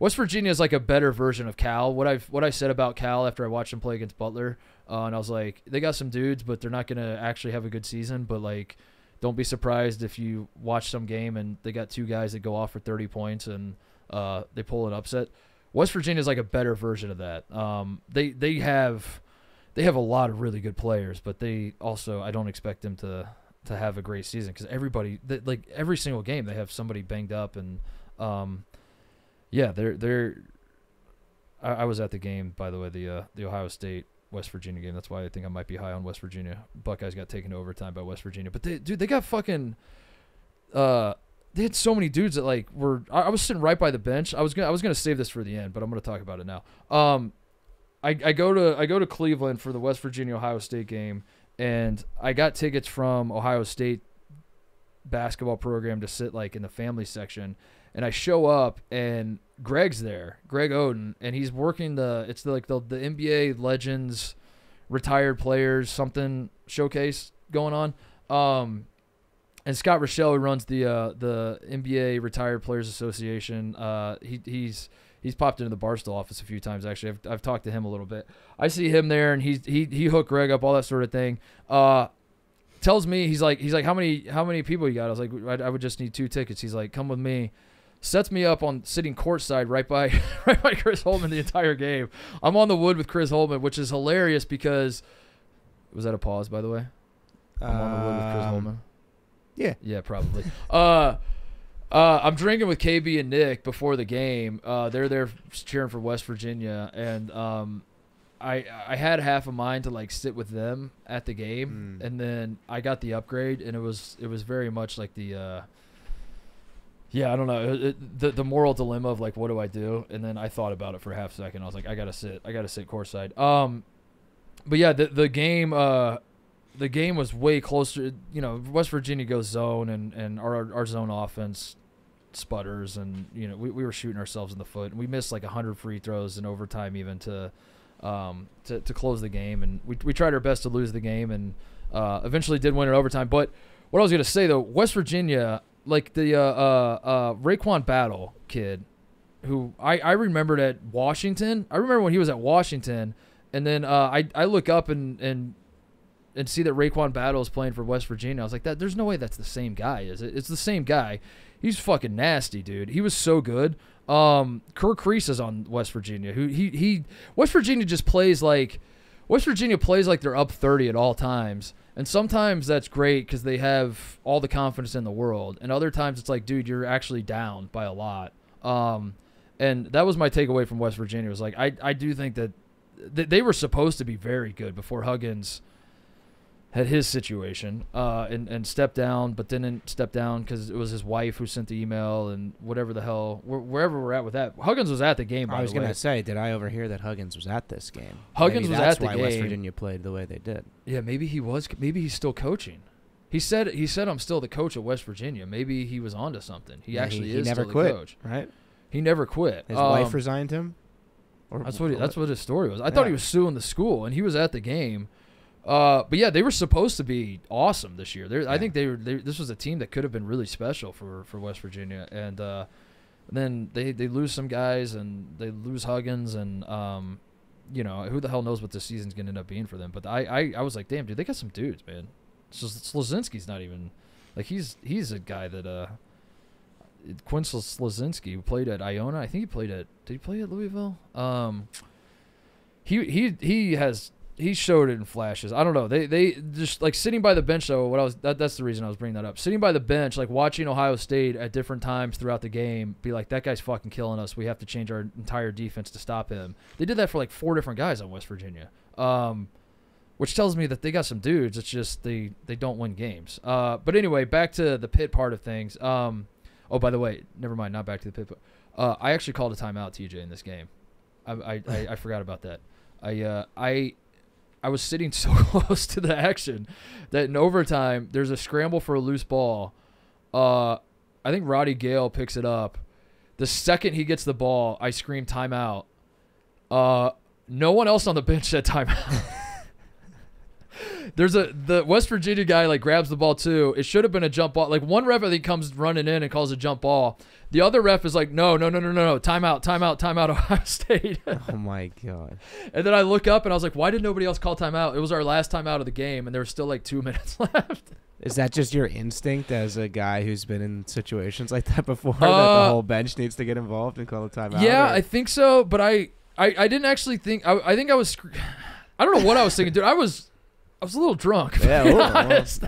like a better version of Cal. What I said about Cal after I watched them play against Butler, and I was like, they got some dudes, but they're not gonna actually have a good season. But like, don't be surprised if you watch some game and they got two guys that go off for 30 points and they pull an upset. West Virginia is like a better version of that. They have a lot of really good players, but they also, I don't expect them to have a great season because like every single game they have somebody banged up, and they're. I was at the game, by the way, the Ohio State West Virginia game. That's why I think I might be high on West Virginia. Buckeyes got taken to overtime by West Virginia, but they got fucking. They had so many dudes that like were. I was sitting right by the bench. I was gonna save this for the end, but I'm gonna talk about it now. I go to Cleveland for the West Virginia Ohio State game, and I got tickets from Ohio State basketball program to sit like in the family section, and I show up and Greg's there, Greg Oden, and he's working the NBA Legends retired players something showcase going on. And Scott Rochelle, who runs the NBA Retired Players Association, he's popped into the Barstool office a few times. Actually, I've talked to him a little bit. I see him there, and he hooked Greg up, all that sort of thing. Tells me he's like how many people you got? I was like, I would just need 2 tickets. He's like, come with me. Sets me up on sitting courtside right by Chris Holtman the entire game. I'm on the wood with Chris Holtman, which is hilarious because was that a pause, by the way? I'm on the wood with Chris Holtman. Yeah, probably. I'm drinking with KB and Nick before the game. They're there cheering for West Virginia, and I had half a mind to like sit with them at the game, and then I got the upgrade, and it was very much like the I don't know, the moral dilemma of like, what do I do? And then I thought about it for a half second. I was like, I gotta sit courtside. But yeah, the game. The game was way closer. West Virginia goes zone, and our zone offense sputters, and we were shooting ourselves in the foot, and we missed like 100 free throws in overtime even to close the game, and we tried our best to lose the game, and eventually did win in overtime. But what I was gonna say though, West Virginia, like the Raekwon Battle kid, who I remembered at Washington. I remember when he was at Washington, and then I look up and see that Raekwon Battle is playing for West Virginia. I was like, there's no way that's the same guy, is it? It's the same guy. He's fucking nasty, dude. He was so good. Kirk Kreese is on West Virginia. West Virginia plays like they're up 30 at all times. And sometimes that's great because they have all the confidence in the world. And other times it's like, dude, you're actually down by a lot. And that was my takeaway from West Virginia. It was like, I do think that they were supposed to be very good before Huggins had his situation and stepped down, but didn't step down because it was his wife who sent the email and whatever the hell, wherever we're at with that. Huggins was at the game, by the way. I was going to say, did I overhear that Huggins was at this game? Huggins was at the game. That's why West Virginia played the way they did. Yeah, maybe he was. Maybe he's still coaching. He said I'm still the coach of West Virginia. Maybe he was onto something. He actually is never still quit, the coach. Right? He never quit. His wife resigned him? That's what his story was. I thought he was suing the school, and he was at the game. But yeah, they were supposed to be awesome this year. I think this was a team that could have been really special for West Virginia, and then they lose some guys, and they lose Huggins, and who the hell knows what this season's gonna end up being for them. But I was like, damn, dude, they got some dudes, man. Slazinski's not even like he's a guy that Quinn Slazinski, who played at Iona. I think did he play at Louisville? He showed it in flashes. I don't know. They just like sitting by the bench though. That's the reason I was bringing that up. Sitting by the bench, like watching Ohio State at different times throughout the game, be like, that guy's fucking killing us. We have to change our entire defense to stop him. They did that for like 4 different guys on West Virginia, which tells me that they got some dudes. It's just they don't win games. But anyway, back to the Pitt part of things. Oh, by the way, never mind. Not back to the Pitt. I actually called a timeout, TJ, in this game. I forgot about that. I was sitting so close to the action that in overtime, there's a scramble for a loose ball. I think Roddy Gale picks it up. The second he gets the ball, I scream timeout. No one else on the bench said timeout. The West Virginia guy like grabs the ball too. It should have been a jump ball. Like one ref I think comes running in and calls a jump ball. The other ref is like, no, timeout, Ohio State. Oh my god! And then I look up and I was like, why did nobody else call timeout? It was our last timeout of the game, and there was still like 2 minutes left. Is that just your instinct as a guy who's been in situations like that before, that the whole bench needs to get involved and call a timeout? Yeah, I think so, but I didn't actually think. I think I was. I don't know what I was thinking, dude. I was a little drunk. Yeah, I was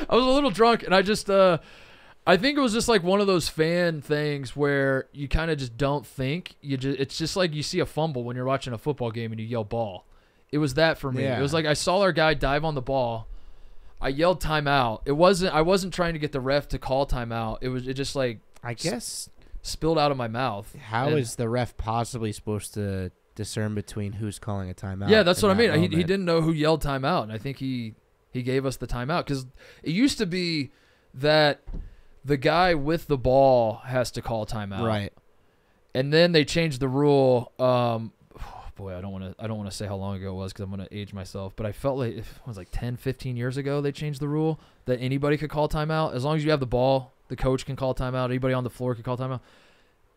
a little drunk, and I just I think it was just like one of those fan things where you kind of just don't think. It's just like you see a fumble when you're watching a football game and you yell ball. It was that for me. Yeah. It was like I saw our guy dive on the ball. I yelled timeout. I wasn't trying to get the ref to call timeout. It just like I guess spilled out of my mouth. How is the ref possibly supposed to discern between who's calling a timeout? Yeah, that's what I mean. He didn't know who yelled timeout, and I think he gave us the timeout because it used to be that the guy with the ball has to call timeout, right? And then they changed the rule. Boy, I don't want to say how long ago it was because I'm going to age myself, but I felt like it was like 10, 15 years ago they changed the rule that anybody could call timeout as long as you have the ball. The coach can call timeout. Anybody on the floor can call timeout.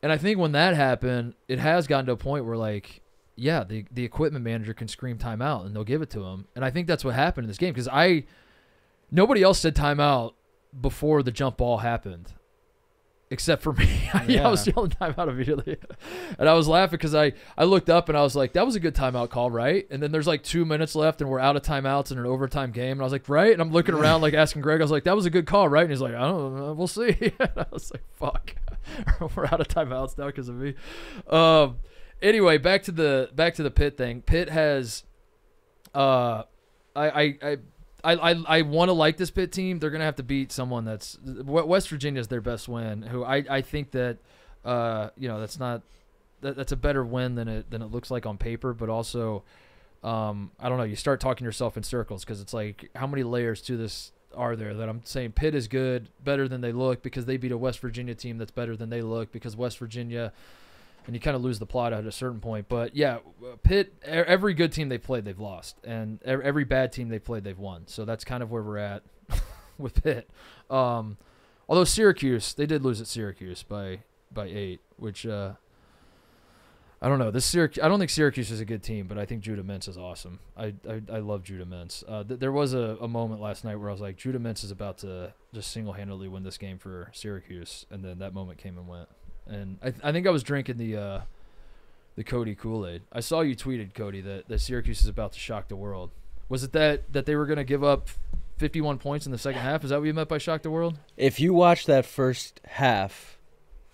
And I think when that happened, it has gotten to a point where like, yeah, the equipment manager can scream timeout and they'll give it to him. And I think that's what happened in this game because nobody else said timeout before the jump ball happened, except for me. Yeah. I was yelling timeout immediately, and I was laughing because I looked up and I was like, that was a good timeout call, right? And then there's like 2 minutes left and we're out of timeouts in an overtime game, and I was like, right? And I'm looking around like asking Greg, I was like, that was a good call, right? And he's like, I don't know, we'll see. And I was like, fuck, we're out of timeouts now because of me. Anyway, back to the Pitt thing. Pitt has, I want to like this Pitt team. They're gonna have to beat someone that's West Virginia's their best win. Who I think that that's a better win than it looks like on paper. But also, I don't know. You start talking yourself in circles because it's like how many layers to this are there that I'm saying Pitt is good, better than they look because they beat a West Virginia team that's better than they look because West Virginia, and you kind of lose the plot at a certain point. But, yeah, Pitt, every good team they played, they've lost. And every bad team they played, they've won. So that's kind of where we're at with Pitt. Although Syracuse, they did lose at Syracuse by 8, which I don't know. I don't think Syracuse is a good team, but I think Judah Mintz is awesome. I love Judah Mintz. There was a moment last night where I was like, Judah Mintz is about to just single-handedly win this game for Syracuse, and then that moment came and went. And I think I was drinking the Cody Kool-Aid. I saw you tweeted, Cody, that Syracuse is about to shock the world. Was it that they were going to give up 51 points in the second half? Is that what you meant by shock the world? If you watched that first half,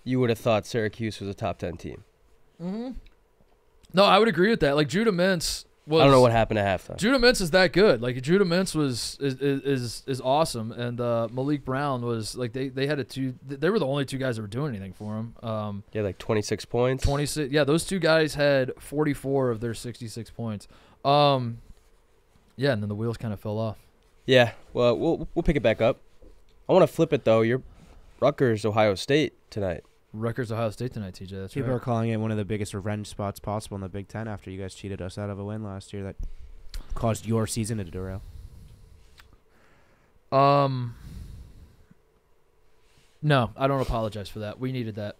you would have thought Syracuse was a top 10 team. Mm-hmm. No, I would agree with that. Like, Judah Mintz was. I don't know what happened at halftime. Judah Mintz is that good. Like, Judah Mintz is awesome, and Malik Brown was like they had they were the only two guys that were doing anything for him. Yeah, like 26 points. 26. Yeah, those two guys had 44 of their 66 points. Yeah, and then the wheels kind of fell off. Yeah, well, we'll pick it back up. I want to flip it though. You're Rutgers, Ohio State tonight. Rutgers, Ohio State tonight, TJ. That's People right. are calling it one of the biggest revenge spots possible in the Big Ten after you guys cheated us out of a win last year that caused your season to derail. No, I don't apologize for that. We needed that.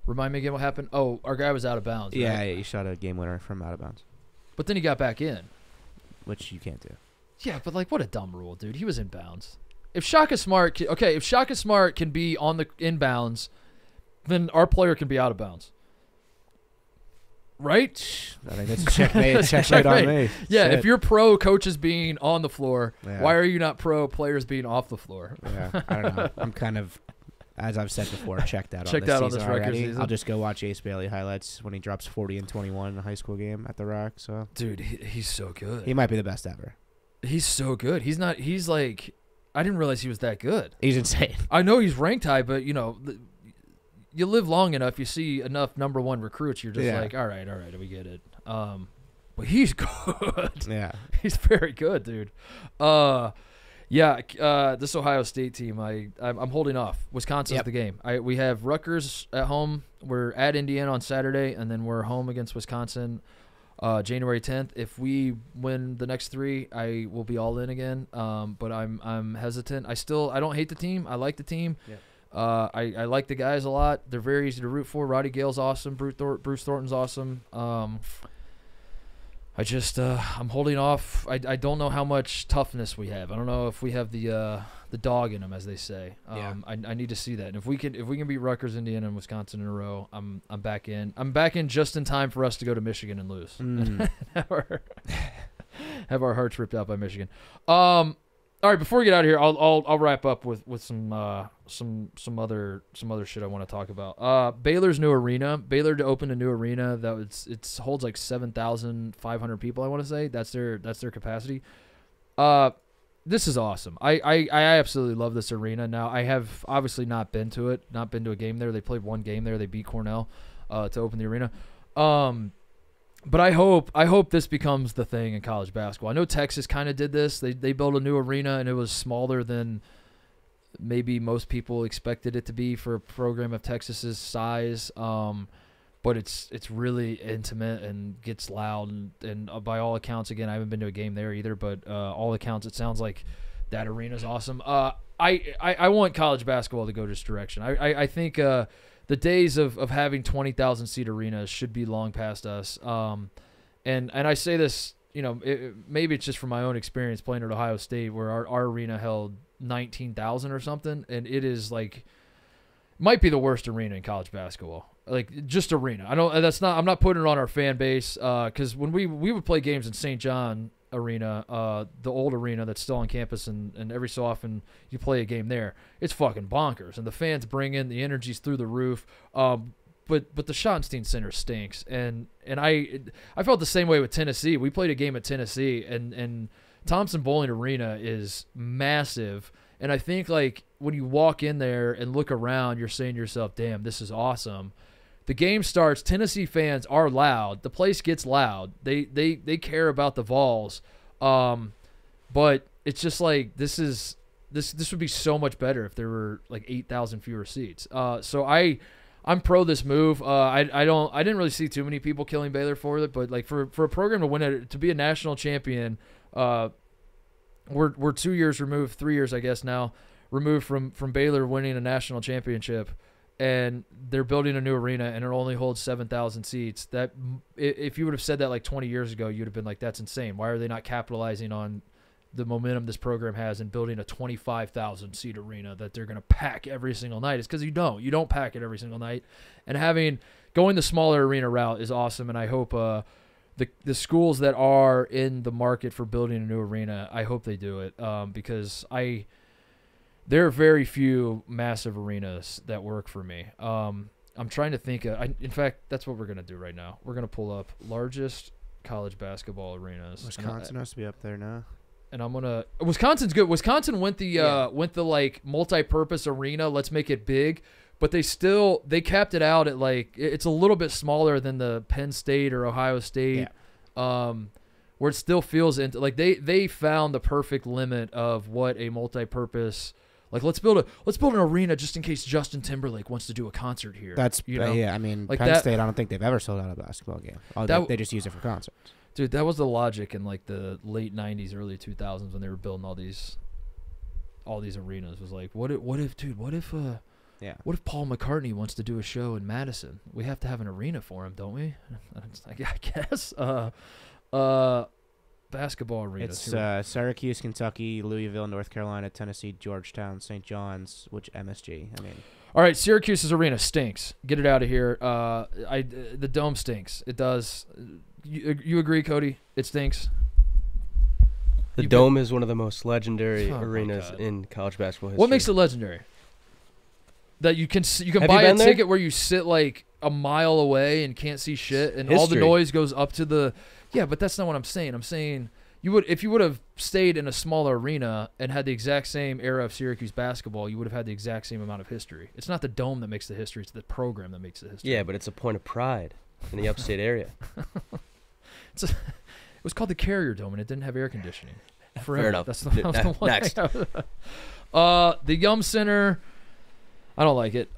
Remind me again what happened. Oh, our guy was out of bounds. Yeah, right? he shot a game winner from out of bounds, But then he got back in. which you can't do. Yeah, but like, what a dumb rule, dude. He was in bounds. If Shaka Smart can be on the inbounds, then our player can be out of bounds. Right? I think that's a checkmate. Checkmate on me. Yeah, Shit. if you're pro coaches being on the floor, Yeah. why are you not pro players being off the floor? Yeah, I don't know. I'm kind of, as I've said before, checked out Checked on out on this this season Rutgers already. season. I'll just go watch Ace Bailey highlights when he drops 40 and 21 in a high school game at the Rock. So, Dude, he's so good. he might be the best ever. He's so good. He's like, I didn't realize he was that good. He's insane. I know he's ranked high, but, you know, you live long enough, you see enough number one recruits, you're just like, all right, we get it. But he's good. Yeah. He's very good, dude. This Ohio State team, I'm holding off. Wisconsin's the game. We have Rutgers at home. We're at Indiana on Saturday, and then we're home against Wisconsin January 10th. If we win the next 3, I will be all in again. But I'm hesitant. I don't hate the team. I like the team. Yeah. I like the guys a lot. They're very easy to root for. Roddy Gale's awesome. Bruce Thornton's awesome. I'm holding off. I don't know how much toughness we have. I don't know if we have the dog in them, as they say. I need to see that. And if we can beat Rutgers, Indiana, and Wisconsin in a row, I'm back in. I'm back in just in time for us to go to Michigan and lose. Have our hearts ripped out by Michigan. All right, before we get out of here, I'll wrap up with some other shit I want to talk about. Baylor's new arena. Baylor to open a new arena it holds like 7,500 people. I want to say that's their capacity. This is awesome. I absolutely love this arena. Now I have obviously not been to a game there. They played one game there. They beat Cornell to open the arena. But I hope this becomes the thing in college basketball. I know Texas kind of did this. They built a new arena, and it was smaller than maybe most people expected it to be for a program of Texas's size. But it's really intimate and gets loud. And by all accounts, again, I haven't been to a game there either, but all accounts, it sounds like that arena's awesome. I want college basketball to go this direction. I think the days of having 20,000 seat arenas should be long past us. And I say this, you know, maybe it's just from my own experience playing at Ohio State, where our arena held 19,000 or something, and it is like might be the worst arena in college basketball. Like, just arena. I'm not putting it on our fan base, because when we would play games in St. John Arena, the old arena that's still on campus, and every so often you play a game there, it's fucking bonkers, and the fans bring in the energy's through the roof. But the Schottenstein Center stinks, and I felt the same way with Tennessee. We played a game at Tennessee, and Thompson Bowling Arena is massive, and I think like when you walk in there and look around, you're saying to yourself, "Damn, this is awesome." The game starts. Tennessee fans are loud. The place gets loud. They care about the Vols. But But it's just like this would be so much better if there were like 8,000 fewer seats. So I'm pro this move. I didn't really see too many people killing Baylor for it, but like for a program to win it, to be a national champion, we're 2 years removed, 3 years I guess now removed from Baylor winning a national championship, and they're building a new arena and it only holds 7,000 seats. That if you would have said that like 20 years ago, you'd have been like, that's insane. Why are they not capitalizing on the momentum this program has in building a 25,000 seat arena that they're going to pack every single night? It's because you don't pack it every single night, and going the smaller arena route is awesome. And I hope the schools that are in the market for building a new arena, I hope they do it, because there are very few massive arenas that work for me. I'm trying to think in fact, that's what we're going to do right now. We're going to pull up largest college basketball arenas. Wisconsin has to be up there now. And Wisconsin's good. Wisconsin went the like multi-purpose arena. Let's make it big, but they capped it out at like, it's a little bit smaller than the Penn State or Ohio State, where it still feels into like they found the perfect limit of what a multi-purpose. Like let's build an arena just in case Justin Timberlake wants to do a concert here. That's yeah. I mean, like Penn State, I don't think they've ever sold out a basketball game. They just use it for concerts. Dude, that was the logic in like the late 90s, early 2000s when they were building all these arenas. Was like, what if Paul McCartney wants to do a show in Madison? We have to have an arena for him, don't we? It's like, I guess. Basketball arenas. It's Syracuse, Kentucky, Louisville, North Carolina, Tennessee, Georgetown, St. John's, which MSG. I mean, all right, Syracuse's arena stinks. Get it out of here. The dome stinks. It does. You agree, Cody? It stinks. The Dome is one of the most legendary arenas in college basketball history. What makes it legendary? That you can buy a ticket where you sit like a mile away and can't see shit, and all the noise goes up to the. Yeah, but that's not what I'm saying. I'm saying if you would have stayed in a smaller arena and had the exact same era of Syracuse basketball, you would have had the exact same amount of history. It's not the Dome that makes the history; it's the program that makes the history. Yeah, but it's a point of pride in the upstate area. It was called the Carrier Dome, and it didn't have air conditioning. Forever. Fair enough. That's the one. Next. The Yum Center, I don't like it.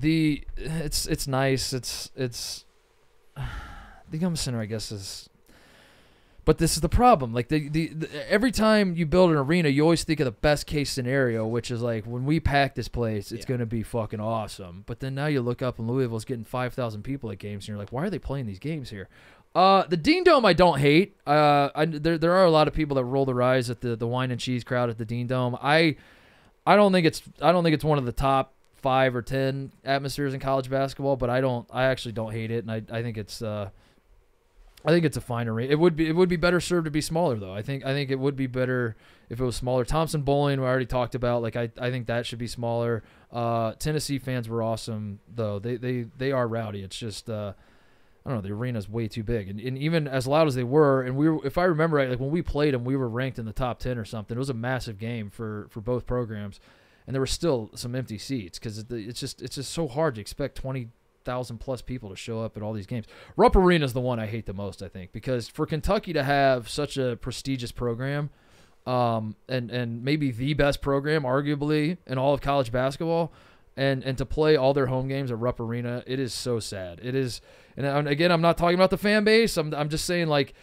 It's nice. It's the Yum Center, I guess, is. But this is the problem. Like every time you build an arena, you always think of the best case scenario, which is like when we pack this place, it's going to be fucking awesome. But then now you look up and Louisville's getting 5,000 people at games, and you're like, why are they playing these games here? The Dean Dome I don't hate. There are a lot of people that roll their eyes at the wine and cheese crowd at the Dean Dome. I don't think it's one of the top 5 or 10 atmospheres in college basketball, but I actually don't hate it, and I think it's a fine arena. It would be better served to be smaller though. I think it would be better if it was smaller. Thompson Bowling, we already talked about. Like I think that should be smaller. Tennessee fans were awesome though. They are rowdy. It's just I don't know, the arena's way too big. And even as loud as they were, and if I remember right, like when we played them, we were ranked in the top 10 or something. It was a massive game for both programs. And there were still some empty seats because it's just so hard to expect 20,000 plus people to show up at all these games. Rupp Arena is the one I hate the most, I think, because for Kentucky to have such a prestigious program, and maybe the best program, arguably, in all of college basketball, and to play all their home games at Rupp Arena, it is so sad. It is, and again, I'm not talking about the fan base. I'm just saying, like,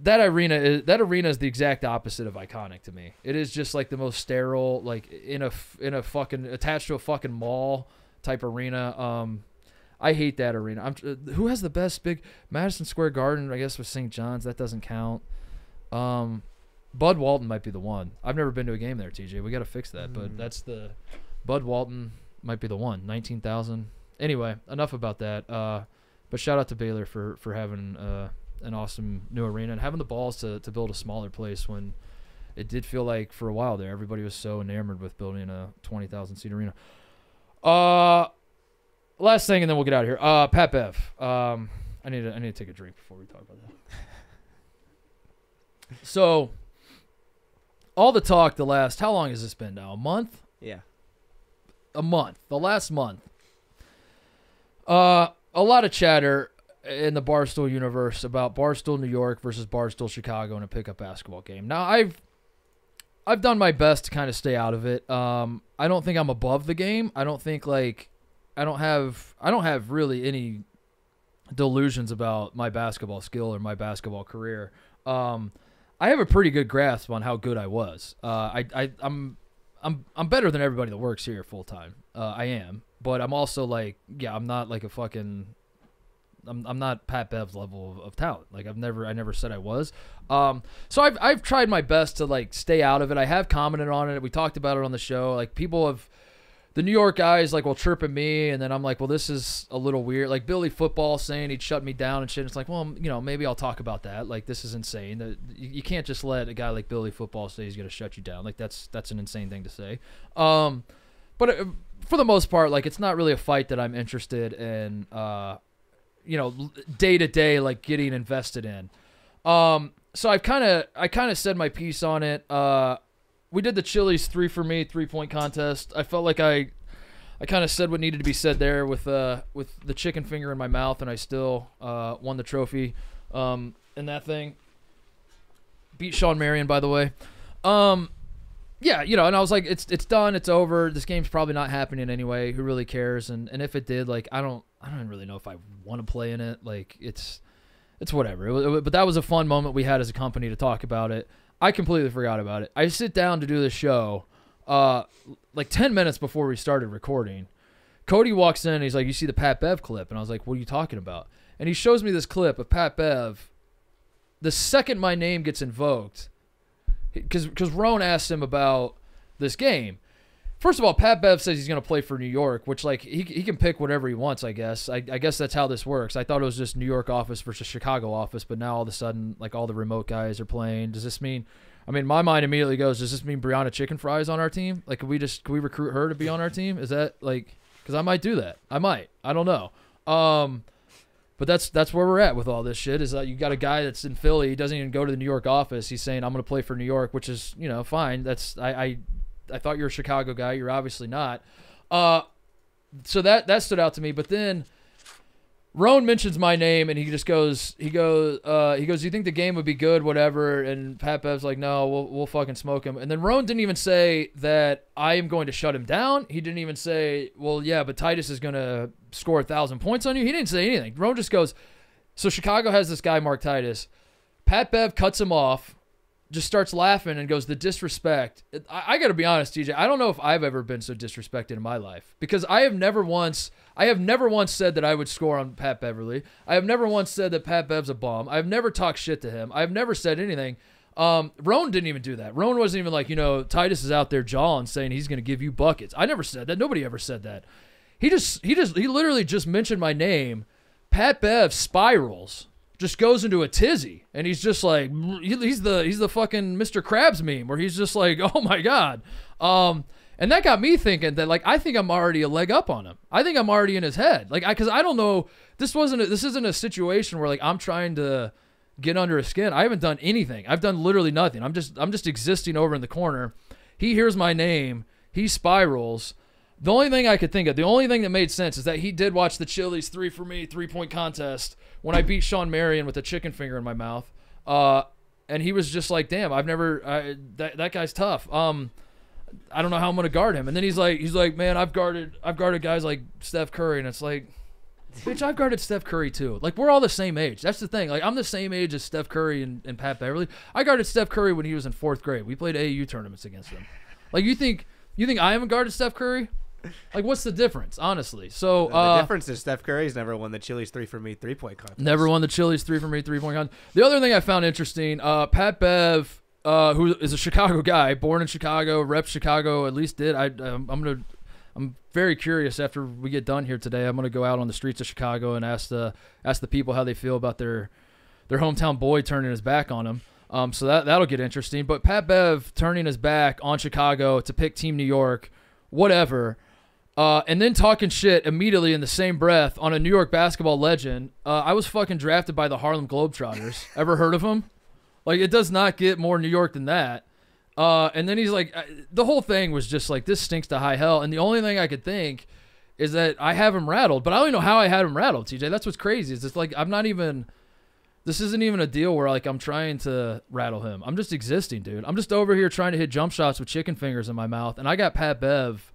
that arena is the exact opposite of iconic to me. It is just like the most sterile, like in a fucking attached to a fucking mall type arena. I hate that arena. Who has the best big Madison Square Garden? I guess with St. John's, that doesn't count. Bud Walton might be the one. I've never been to a game there, TJ. We got to fix that. But that's the Bud Walton might be the one. 19,000. Anyway, enough about that. But shout out to Baylor for having an awesome new arena and having the balls to build a smaller place when it did feel like for a while there everybody was so enamored with building a 20,000 seat arena. Last thing, and then we'll get out of here. Pat Bev. I need to take a drink before we talk about that. So, all the talk the last, how long has this been now? A month? Yeah. A month. The last month. A lot of chatter. in the Barstool universe about Barstool New York versus Barstool Chicago in a pickup basketball game. Now, I've done my best to kind of stay out of it. I don't think I'm above the game. I don't think I don't have really any delusions about my basketball skill or my basketball career. I have a pretty good grasp on how good I was. I'm better than everybody that works here full time. I am, but I'm also I'm not like a fucking. I'm not Pat Bev's level of talent. Like I never said I was. So I've tried my best to stay out of it. I have commented on it. We talked about it on the show. Like the New York guys will chirp at me, and then I'm like, well, this is a little weird. Like Billy Football saying he'd shut me down and shit. It's like, well, maybe I'll talk about that. Like this is insane. You can't just let a guy like Billy Football say he's gonna shut you down. Like that's an insane thing to say. But for the most part, it's not really a fight that I'm interested in. Day to day, getting invested in. So I kind of said my piece on it. We did the Chili's 3 for me 3-point contest. I felt like I kind of said what needed to be said there with the chicken finger in my mouth, and I still won the trophy in that thing. Beat Sean Marion, by the way. Yeah, and I was like, it's done, it's over. This game's probably not happening anyway. Who really cares? And if it did, I don't really know if I want to play in it. It's whatever. But that was a fun moment we had as a company to talk about it. I completely forgot about it. I sit down to do the show 10 minutes before we started recording. Cody walks in and he's like, you see the Pat Bev clip? And I was like, what are you talking about? And he shows me this clip of Pat Bev. The second my name gets invoked, because Roan asked him about this game. First of all, Pat Bev says he's going to play for New York, which he can pick whatever he wants, I guess. I guess that's how this works. I thought it was just New York office versus Chicago office, but now all of a sudden, all the remote guys are playing. Does this mean? I mean, my mind immediately goes, does this mean Brianna Chicken Fries on our team? Can we recruit her to be on our team? Is that because I might do that. I might. I don't know. But that's where we're at with all this shit. Is that you got a guy that's in Philly, he doesn't even go to the New York office. He's saying I'm going to play for New York, which is fine. That's I thought you were a Chicago guy. You're obviously not. So that stood out to me. But then Roan mentions my name, and he goes, do you think the game would be good, whatever? And Pat Bev's like, no, we'll fucking smoke him. And then Roan didn't even say that I am going to shut him down. He didn't even say, well, yeah, but Titus is going to score 1,000 points on you. He didn't say anything. Roan just goes, so Chicago has this guy, Mark Titus. Pat Bev cuts him off, just starts laughing and goes, the disrespect. I got to be honest, TJ, I don't know if I've ever been so disrespected in my life, because I have never once said that I would score on Pat Beverly. I have never once said that Pat Bev's a bum. I've never talked shit to him. I've never said anything. Roan didn't even do that. Roan wasn't even like, Titus is out there jawing saying he's going to give you buckets. I never said that. Nobody ever said that. He literally just mentioned my name. Pat Bev spirals, just goes into a tizzy, and he's just like, he's the fucking Mr. Krabs meme, where he's just like, oh my God. And that got me thinking that I think I'm already a leg up on him. I think I'm already in his head. Because I don't know, this isn't a situation where I'm trying to get under his skin. I haven't done anything. I've done literally nothing. I'm just existing over in the corner. He hears my name. He spirals. The only thing I could think of, the only thing that made sense is that he did watch the Chili's 3 for me 3-point contest when I beat Sean Marion with a chicken finger in my mouth. And he was just like, damn, that guy's tough. I don't know how I'm gonna guard him. And then he's like, man, I've guarded guys like Steph Curry, and it's like, bitch, I've guarded Steph Curry too. We're all the same age. That's the thing. I'm the same age as Steph Curry and Pat Beverly. I guarded Steph Curry when he was in 4th grade. We played AAU tournaments against him. You think I haven't guarded Steph Curry? What's the difference, honestly? So the difference is Steph Curry's never won the Chili's 3 for me 3-point contest. Never won the Chili's 3 for me 3-point contest. The other thing I found interesting, Pat Bev, who is a Chicago guy, born in Chicago, rep Chicago, at least did. I'm very curious after we get done here today. I'm gonna go out on the streets of Chicago and ask the people how they feel about their hometown boy turning his back on them. So that'll get interesting. But Pat Bev turning his back on Chicago to pick Team New York, whatever. And then talking shit immediately in the same breath on a New York basketball legend. I was fucking drafted by the Harlem Globetrotters. Ever heard of them? It does not get more New York than that. And then he's like, the whole thing was just this stinks to high hell. And the only thing I could think is that I have him rattled, but I don't even know how I had him rattled, TJ. That's what's crazy. It's just like I'm not even – this isn't even a deal where like I'm trying to rattle him. I'm just existing, dude. I'm just over here trying to hit jump shots with chicken fingers in my mouth, and I got Pat Bev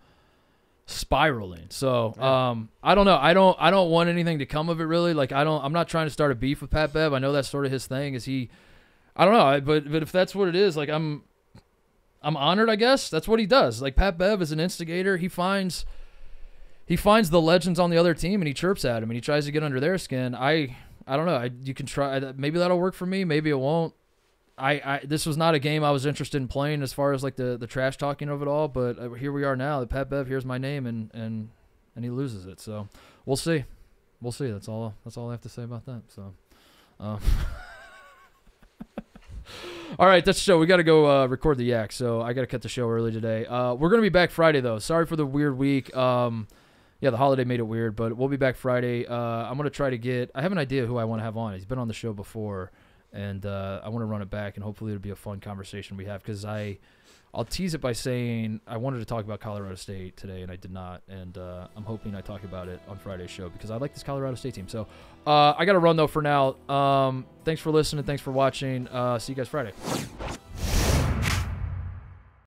spiraling. So I don't know. I don't want anything to come of it really. Like I'm not trying to start a beef with Pat Bev. I know that's sort of his thing. I don't know, but if that's what it is, like I'm honored, I guess. That's what he does. Like Pat Bev is an instigator. He finds the legends on the other team and he chirps at him and he tries to get under their skin. I don't know. You can try. Maybe that'll work for me. Maybe it won't. This was not a game I was interested in playing as far as like the trash talking of it all. But here we are now. Pat Bev hears my name and he loses it. So we'll see. We'll see. That's all I have to say about that. So. All right, that's the show. We got to go record the yak, so I got to cut the show early today. We're going to be back Friday, though. Sorry for the weird week. Yeah, the holiday made it weird, but we'll be back Friday. I'm going to try to get – I have an idea who I want to have on. He's been on the show before, and I want to run it back, and hopefully it'll be a fun conversation we have because I'll tease it by saying I wanted to talk about Colorado State today, and I did not, and I'm hoping I talk about it on Friday's show because I like this Colorado State team. So I got to run, though, for now. Thanks for listening. Thanks for watching. See you guys Friday.